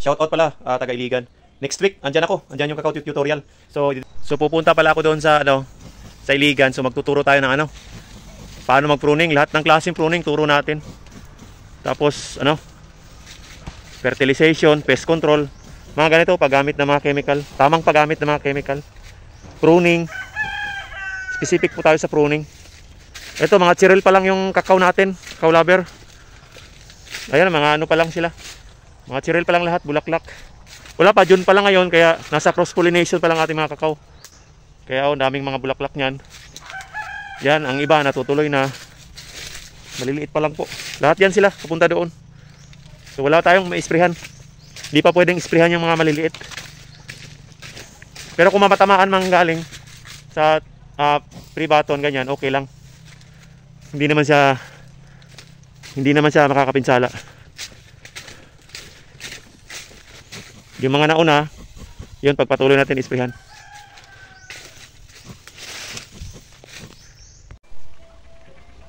Shout out pala, taga Iligan. Next week, andyan ako. Andyan yung kakao tutorial. So pupunta pala ako doon sa sa Iligan. So magtuturo tayo ng paano mag-pruning. Lahat ng klaseng pruning turo natin. Tapos fertilization, pest control. Mga ganito, paggamit ng mga chemical. Tamang paggamit ng mga chemical. Pruning. Specific po tayo sa pruning. Ito, mga chirel pa lang yung kakao natin. Kakao lover. Ayan, mga pa lang sila. Mga chirel pa lang lahat, bulaklak. Wala pa, June pa lang ngayon, kaya nasa cross-pollination pa lang ating mga kakao. Kaya daming mga bulaklak niyan. Yan, ang iba natutuloy na. Maliliit pa lang po. Lahat yan sila, papunta doon. So wala tayong ma-isprehan. Hindi pa pwedeng isprehan yung mga maliliit. Pero kung mamatamaan mang galing sa pre-button, ganyan, okay lang. Hindi naman siya makakapinsala. Yung mga nauna, yun pagpatuloy natin isprehan.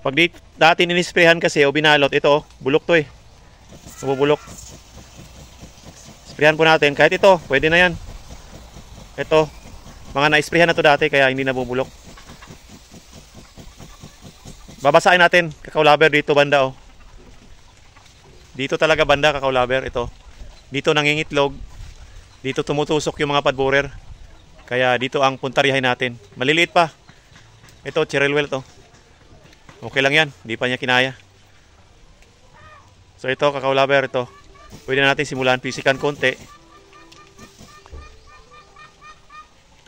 Pag dati ninisprehan kasi o binalot, ito, bulok to eh. Nabubulok. Isprehan po natin. Kahit ito, pwede na yan. Ito, mga na-isprehan na to dati kaya hindi nabubulok. Babasahin natin, kakao lover dito banda oh. Dito talaga banda kakao lover, ito. Dito nangingitlog. Dito tumutusok yung mga padborer. Kaya dito ang puntariyahin natin. Maliliit pa. Ito, chirelwell to. Okay lang yan. Hindi pa niya kinaya. So ito, kakao lover, ito. Pwede natin simulan. Pisikan konti.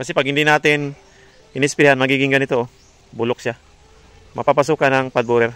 Kasi pag hindi natin inisprehan, magiging ganito. Oh. Bulok siya. Mapapasukan ng padborer.